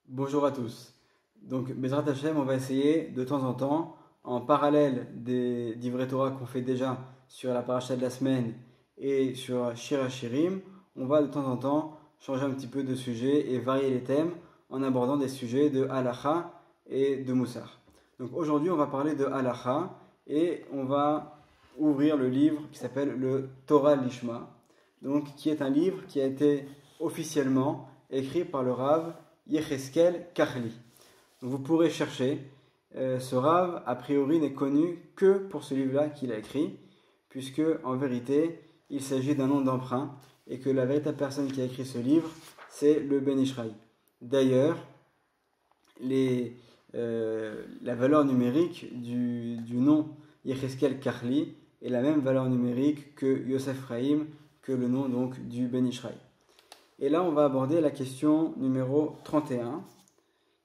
Bonjour à tous. Donc, Bezrat Hashem, on va essayer de temps en temps, en parallèle des d'Ivrei Torah qu'on fait déjà sur la paracha de la semaine et sur Shir HaShirim, on va de temps en temps changer un petit peu de sujet et varier les thèmes en abordant des sujets de Halacha et de Moussar. Donc aujourd'hui, on va parler de Halacha et on va ouvrir le livre qui s'appelle le Torah Lishma, donc qui est un livre qui a été officiellement écrit par le Rav Yecheskel Kahli. Donc vous pourrez chercher. Ce Rav, a priori, n'est connu que pour ce livre-là qu'il a écrit, puisque en vérité, il s'agit d'un nom d'emprunt et que la véritable personne qui a écrit ce livre, c'est le Ben Ishraï. D'ailleurs, la valeur numérique du nom Yecheskel Kahli est la même valeur numérique que Yosef Raïm, que le nom donc du Ben Ishraï. Et là, on va aborder la question numéro 31,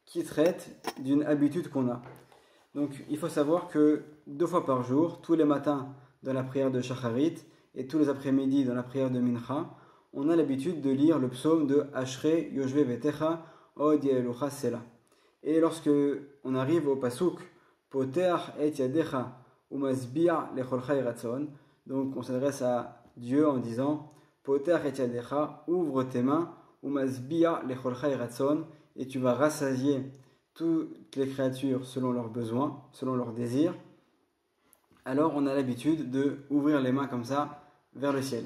qui traite d'une habitude qu'on a. Donc, il faut savoir que 2 fois par jour, tous les matins dans la prière de Shacharit et tous les après-midi dans la prière de Mincha, on a l'habitude de lire le psaume de Ashrei Yoshve Vetecha Od Yaelucha Sela. Et lorsque on arrive au pasuk Poteach et Yadecha Umasbia Lecholcha Iratzon, donc on s'adresse à Dieu en disant Poteach et Yadecha, ouvre tes mains, Umasbia Lecholcha Iratzon, et tu vas rassasier toutes les créatures selon leurs besoins, selon leurs désirs. Alors on a l'habitude de ouvrir les mains comme ça vers le ciel.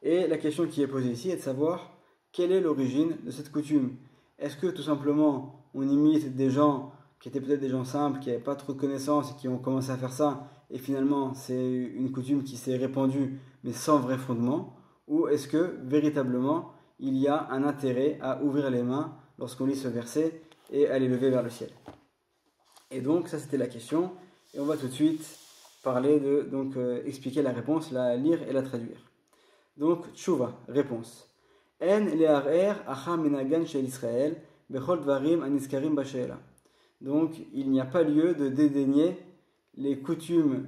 Et la question qui est posée ici est de savoir quelle est l'origine de cette coutume. Est-ce que tout simplement on imite des gens qui étaient peut-être des gens simples, qui n'avaient pas trop de connaissances et qui ont commencé à faire ça, et finalement c'est une coutume qui s'est répandue mais sans vrai fondement, ou est-ce que véritablement il y a un intérêt à ouvrir les mains lorsqu'on lit ce verset et à les lever vers le ciel. Et donc ça c'était la question, et on va tout de suite parler de expliquer la réponse, la lire et la traduire. Donc tshuva, réponse. En le'arer acha minagan shel Israël bechol dvarim aniskarim b'she'ela. Donc il n'y a pas lieu de dédaigner les coutumes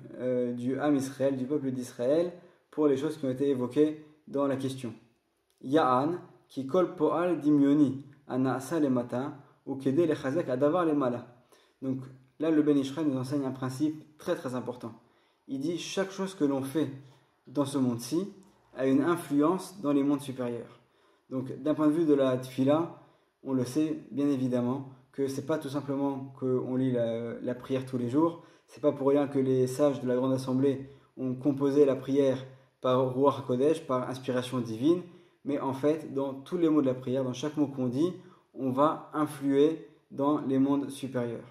du Ham Israël, du peuple d'Israël, pour les choses qui ont été évoquées dans la question. Ya'an ki kol po'al dimioni ana'asa le matin ou kede le chazek adavar le mala. Donc là le Ben Ishraï nous enseigne un principe très très important. Il dit chaque chose que l'on fait dans ce monde-ci a une influence dans les mondes supérieurs. Donc d'un point de vue de la tfila, on le sait bien évidemment que c'est pas tout simplement qu'on lit la prière tous les jours, c'est pas pour rien que les sages de la Grande Assemblée ont composé la prière par Ruach HaKodesh, par inspiration divine, mais en fait dans tous les mots de la prière, dans chaque mot qu'on dit, on va influer dans les mondes supérieurs.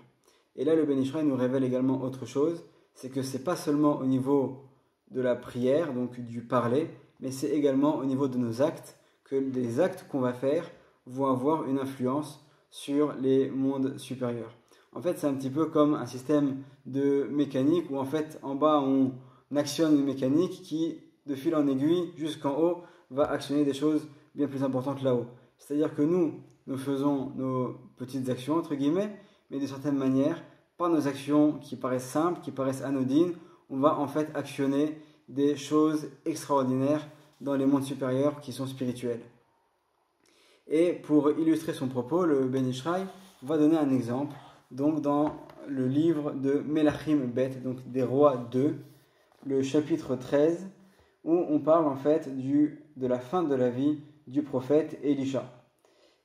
Et là le Ben Ishraï nous révèle également autre chose, c'est que c'est pas seulement au niveau de la prière, donc du parler, mais c'est également au niveau de nos actes, que les actes qu'on va faire vont avoir une influence sur les mondes supérieurs. En fait, c'est un petit peu comme un système de mécanique où en fait, en bas, on actionne une mécanique qui, de fil en aiguille, jusqu'en haut, va actionner des choses bien plus importantes là-haut. C'est-à-dire que nous faisons nos petites actions, entre guillemets, mais de certaine manière, par nos actions qui paraissent simples, qui paraissent anodines, on va en fait actionner des choses extraordinaires dans les mondes supérieurs qui sont spirituels. Et pour illustrer son propos, le Ben Ishraï va donner un exemple, donc dans le livre de Melachim Bet, donc des rois 2, le chapitre 13, où on parle en fait de la fin de la vie du prophète Élisha.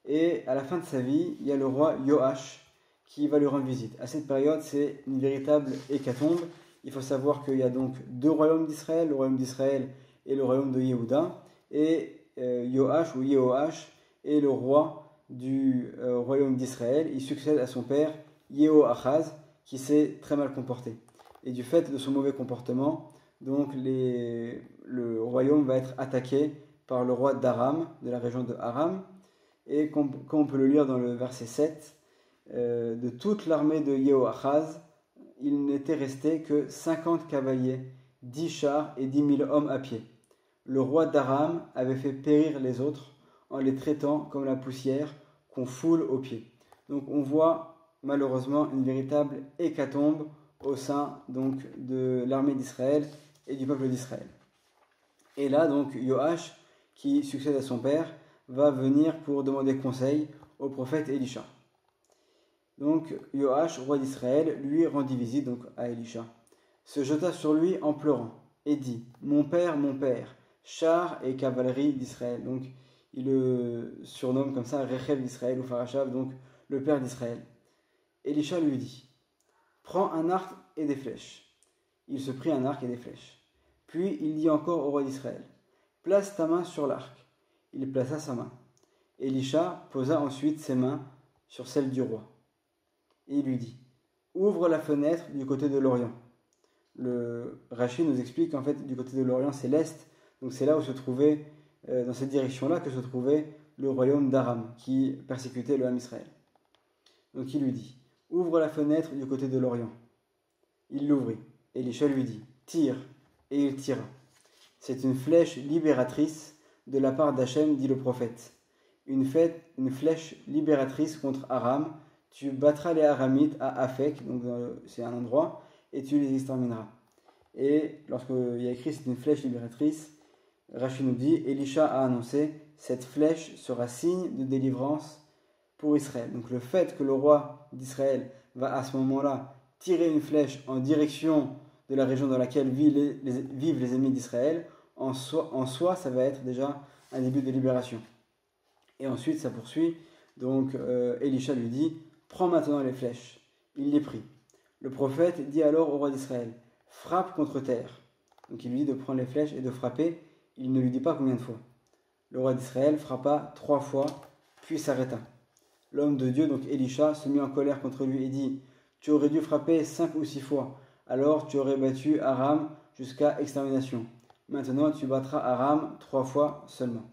Et à la fin de sa vie, il y a le roi Yoash qui va lui rendre visite. À cette période, c'est une véritable hécatombe. Il faut savoir qu'il y a donc 2 royaumes d'Israël, le royaume d'Israël et le royaume de Yehuda. Et Yoash ou Yehoash est le roi du royaume d'Israël. Il succède à son père Yehoachaz qui s'est très mal comporté. Et du fait de son mauvais comportement, donc le royaume va être attaqué par le roi d'Aram, de la région de Aram. Et comme on peut le lire dans le verset 7, de toute l'armée de Yehoachaz, il n'était resté que 50 cavaliers, 10 chars et 10 000 hommes à pied. Le roi d'Aram avait fait périr les autres en les traitant comme la poussière qu'on foule aux pieds. Donc on voit malheureusement une véritable hécatombe au sein donc de l'armée d'Israël et du peuple d'Israël. Et là donc Yoash, qui succède à son père, va venir pour demander conseil au prophète Élisha. Donc Yoash, roi d'Israël, lui rendit visite donc à Élisha, se jeta sur lui en pleurant et dit: mon père, char et cavalerie d'Israël. Donc il le surnomme comme ça Rechev d'Israël ou Pharachav, donc le père d'Israël. Élisha lui dit: prends un arc et des flèches. Il se prit un arc et des flèches. Puis il dit encore au roi d'Israël: place ta main sur l'arc. Il plaça sa main. Élisha posa ensuite ses mains sur celles du roi. Et il lui dit: ouvre la fenêtre du côté de l'Orient. Le Rashi nous explique qu'en fait, du côté de l'Orient, c'est l'Est. Donc c'est là où se trouvait, dans cette direction-là, que se trouvait le royaume d'Aram, qui persécutait le Ham Israël. Donc il lui dit: ouvre la fenêtre du côté de l'Orient. Il l'ouvrit. Élisha lui dit: tire. Et il tira. C'est une flèche libératrice de la part d'Hachem, dit le prophète. Une flèche libératrice contre Aram. Tu battras les Aramites à Afek, donc c'est un endroit, et tu les extermineras. Et lorsqu'il y a écrit c'est une flèche libératrice, Rashi nous dit: Élisha a annoncé: cette flèche sera signe de délivrance pour Israël. Donc le fait que le roi d'Israël va à ce moment-là tirer une flèche en direction de la région dans laquelle vivent les ennemis d'Israël, en soi, ça va être déjà un début de libération. Et ensuite, ça poursuit. Donc Élisha lui dit: prends maintenant les flèches. Il les prit. Le prophète dit alors au roi d'Israël: frappe contre terre. Donc il lui dit de prendre les flèches et de frapper. Il ne lui dit pas combien de fois. Le roi d'Israël frappa 3 fois, puis s'arrêta. L'homme de Dieu, donc Élisha, se mit en colère contre lui et dit: tu aurais dû frapper 5 ou 6 fois. Alors tu aurais battu Aram jusqu'à extermination. Maintenant tu battras Aram 3 fois seulement.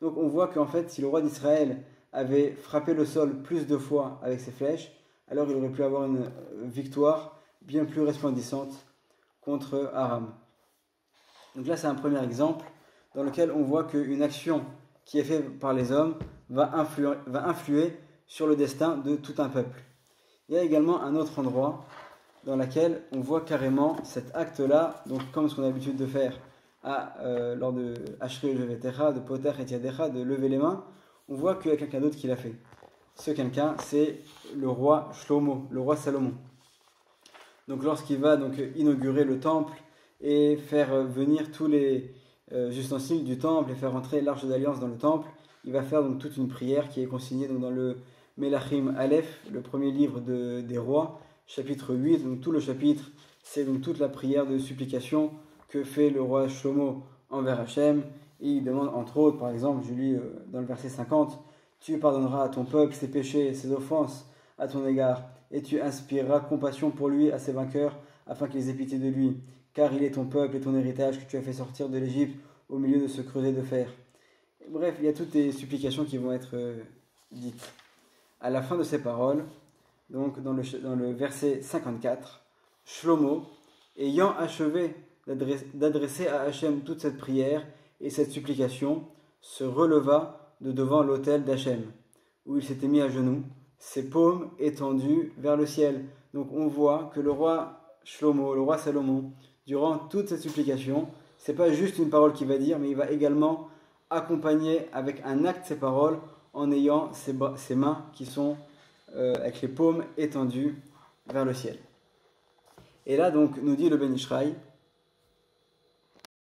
Donc on voit qu'en fait, si le roi d'Israël avait frappé le sol plus de fois avec ses flèches, alors il aurait pu avoir une victoire bien plus resplendissante contre Aram. Donc là, c'est un premier exemple dans lequel on voit qu'une action qui est faite par les hommes va influer sur le destin de tout un peuple. Il y a également un autre endroit dans lequel on voit carrément cet acte-là, donc comme ce qu'on a l'habitude de faire lors de Ashri Jevetecha, de Poter et Yadecha, de lever les mains, on voit qu'il y a quelqu'un d'autre qui l'a fait. Ce quelqu'un, c'est le roi Shlomo, le roi Salomon. Donc lorsqu'il va donc inaugurer le temple et faire venir tous les ustensiles du temple et faire entrer l'arche d'alliance dans le temple, il va faire donc toute une prière qui est consignée donc dans le Melachim Aleph, le premier livre des rois, chapitre 8. Donc tout le chapitre, c'est donc toute la prière de supplication que fait le roi Shlomo envers Hachem. Et il demande entre autres, par exemple, je lis dans le verset 50, tu pardonneras à ton peuple ses péchés et ses offenses à ton égard, et tu inspireras compassion pour lui à ses vainqueurs, afin qu'ils aient pitié de lui, car il est ton peuple et ton héritage que tu as fait sortir de l'Égypte au milieu de ce creuset de fer. Bref, il y a toutes les supplications qui vont être dites. À la fin de ces paroles, donc dans le verset 54, Shlomo, ayant achevé d'adresser à Hachem toute cette prière et cette supplication, se releva de devant l'autel d'Hachem, où il s'était mis à genoux, ses paumes étendues vers le ciel. Donc on voit que le roi Shlomo, le roi Salomon, durant toute cette supplication, c'est pas juste une parole qu'il va dire, mais il va également accompagner avec un acte ses paroles en ayant ses mains qui sont avec les paumes étendues vers le ciel. Et là donc nous dit le Ben Ishraï,